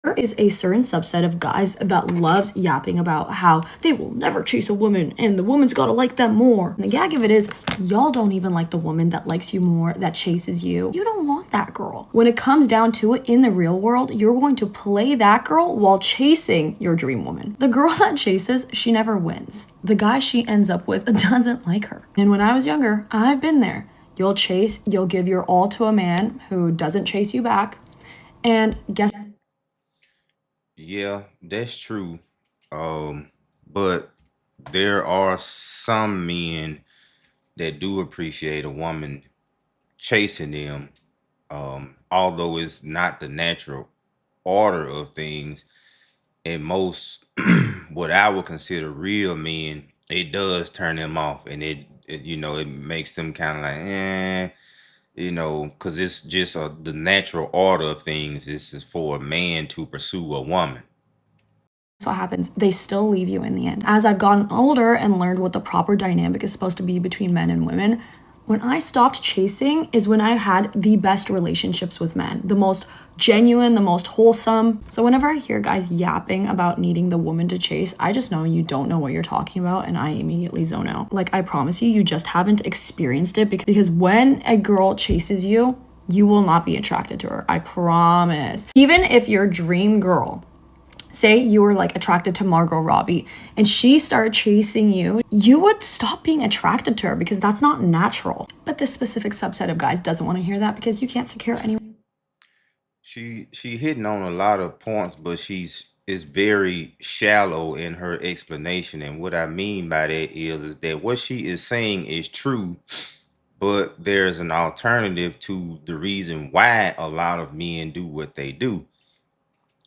There is a certain subset of guys that loves yapping about how they will never chase a woman and the woman's gotta like them more. And the gag of it is, y'all don't even like the woman that likes you more, that chases you. You don't want that girl. When it comes down to it, in the real world, you're going to play that girl while chasing your dream woman. The girl that chases, she never wins. The guy she ends up with doesn't like her. And when I was younger, I've been there. You'll chase, you'll give your all to a man who doesn't chase you back. And guess Yeah, that's true. But there are some men that do appreciate a woman chasing them, although it's not the natural order of things. And most, what I would consider real men, it does turn them off, and it makes them kind of like, because it's just the natural order of things. This is for a man to pursue a woman. what happens, they still leave you in the end. As I've gotten older and learned what the proper dynamic is supposed to be between men and women, when I stopped chasing is when I've had the best relationships with men, the most genuine, the most wholesome. So whenever I hear guys yapping about needing the woman to chase, I just know you don't know what you're talking about, and I immediately zone out. Like, I promise you, you just haven't experienced it, because when a girl chases you, you will not be attracted to her. I promise. Even if your dream girl, say you were like attracted to Margot Robbie and she started chasing you, you would stop being attracted to her because that's not natural. But this specific subset of guys doesn't want to hear that because you can't secure anyone. She hitting on a lot of points, but she's is very shallow in her explanation. And what I mean by that is that what she is saying is true, but there's an alternative to the reason why a lot of men do what they do.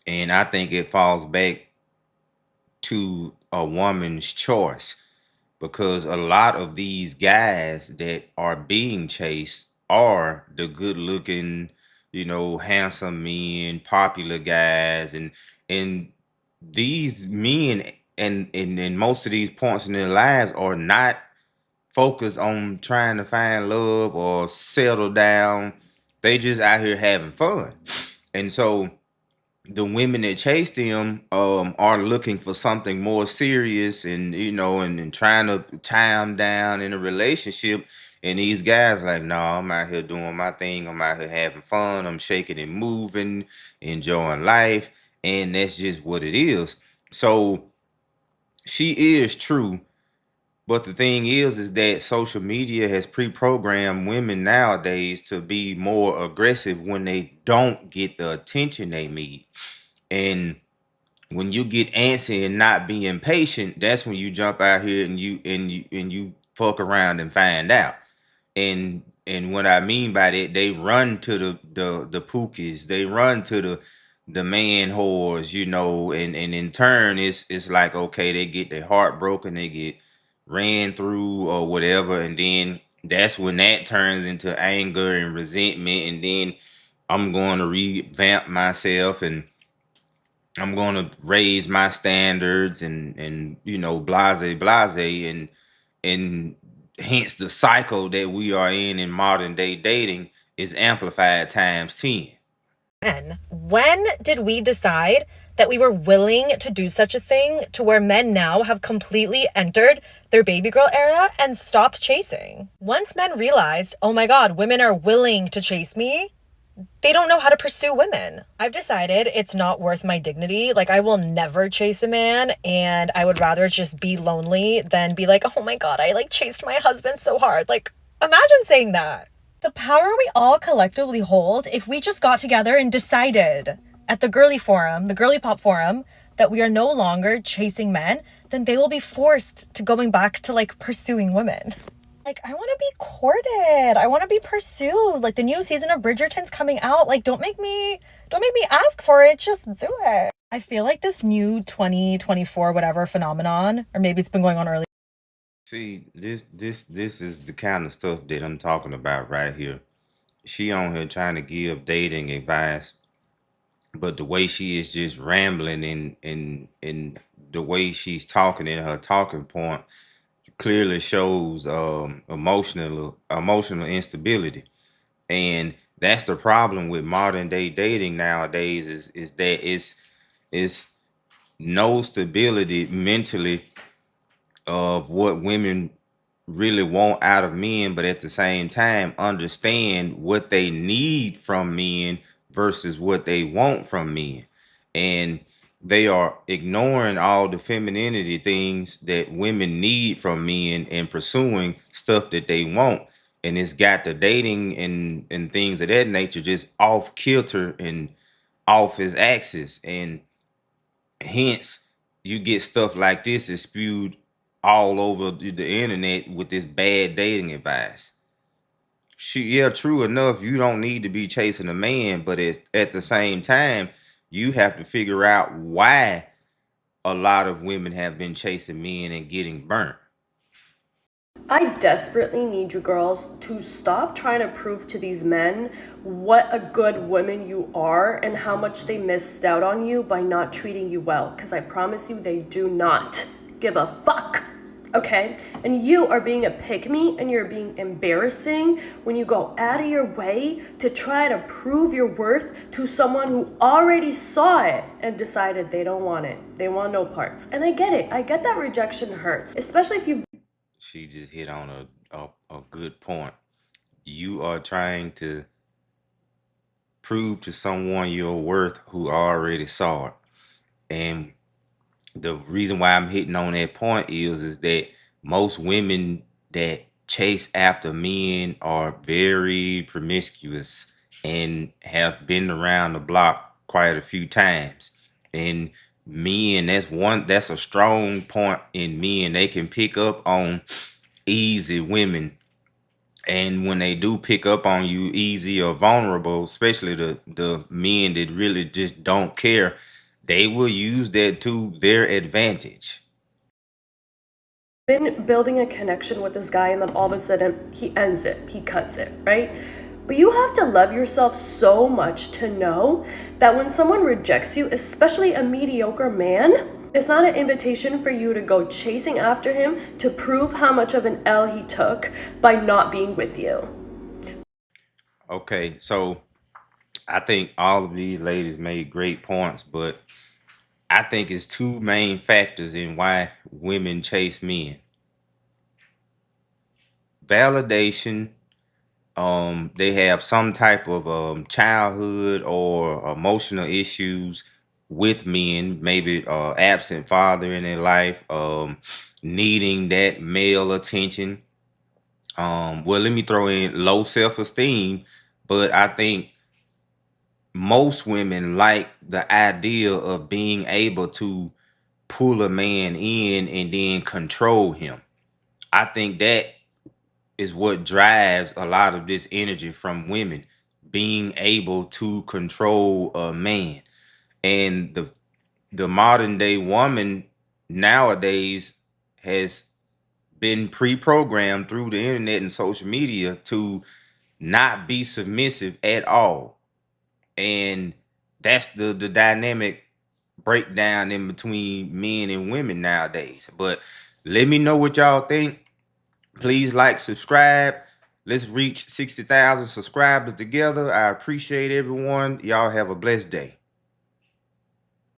And I think it falls back to a woman's choice, because a lot of these guys that are being chased are the good looking, handsome men, popular guys, and these men and most of these points in their lives are not focused on trying to find love or settle down. They just out here having fun. And so the women that chase them are looking for something more serious, and and trying to tie them down in a relationship. And these guys like, no, I'm out here doing my thing, I'm out here having fun, I'm shaking and moving, enjoying life. And that's just what it is. So she is true, but the thing is that social media has pre-programmed women nowadays to be more aggressive when they don't get the attention they need. And when you get antsy and not being patient, that's when you jump out here and you fuck around and find out. And what I mean by that, they run to the pookies, they run to the man whores, and in turn it's like, okay, they get their heart broken, they get ran through or whatever, and then that's when that turns into anger and resentment, and then I'm going to revamp myself, and I'm going to raise my standards, and blase blase, and hence the cycle that we are in modern day dating is amplified times 10. When did we decide that we were willing to do such a thing to where men now have completely entered their baby girl era and stopped chasing? Once men realized, oh my God, women are willing to chase me, they don't know how to pursue women. I've decided it's not worth my dignity. Like, I will never chase a man, and I would rather just be lonely than be like, oh my God, I like chased my husband so hard. Like, imagine saying that. The power we all collectively hold if we just got together and decided at the girly forum, the girly pop forum, that we are no longer chasing men, then they will be forced to going back to like pursuing women. Like, I want to be courted. I want to be pursued. Like, the new season of Bridgerton's coming out. Like, don't make me ask for it. Just do it. I feel like this new 2024 whatever phenomenon, or maybe it's been going on early. See, this is the kind of stuff that I'm talking about right here. She on here trying to give dating advice, but the way she is just rambling, and the way she's talking in her talking point clearly shows emotional instability. And that's the problem with modern day dating nowadays, is that It's no stability mentally of what women really want out of men, but at the same time understand what they need from men versus what they want from men. And they are ignoring all the femininity things that women need from men and pursuing stuff that they want. And it's got the dating and things of that nature just off kilter and off his axis. And hence, you get stuff like this is spewed all over the internet with this bad dating advice. Yeah, true enough, you don't need to be chasing a man, but at the same time, you have to figure out why a lot of women have been chasing men and getting burnt. I desperately need you girls to stop trying to prove to these men what a good woman you are and how much they missed out on you by not treating you well. Because I promise you, they do not give a fuck. Okay? And you are being a pick me and you're being embarrassing when you go out of your way to try to prove your worth to someone who already saw it and decided they don't want it. They want no parts. And I get it. I get that rejection hurts, especially if you. She just hit on a good point. You are trying to prove to someone your worth who already saw it. And the reason why I'm hitting on that point is that most women that chase after men are very promiscuous and have been around the block quite a few times. And men, that's a strong point in men. They can pick up on easy women. And when they do pick up on you easy or vulnerable, especially the men that really just don't care, they will use that to their advantage. Been building a connection with this guy and then all of a sudden he ends it, he cuts it, right? But you have to love yourself so much to know that when someone rejects you, especially a mediocre man, it's not an invitation for you to go chasing after him to prove how much of an L he took by not being with you. Okay, so I think all of these ladies made great points, but I think it's two main factors in why women chase men. Validation. They have some type of childhood or emotional issues with men, maybe absent father in their life, needing that male attention. Well, let me throw in low self-esteem, but I think most women like the idea of being able to pull a man in and then control him. I think that is what drives a lot of this energy from women, being able to control a man. And the modern day woman nowadays has been pre-programmed through the internet and social media to not be submissive at all. And that's the dynamic breakdown in between men and women nowadays. But let me know what y'all think. Please like, subscribe. Let's reach 60,000 subscribers together. I appreciate everyone. Y'all have a blessed day.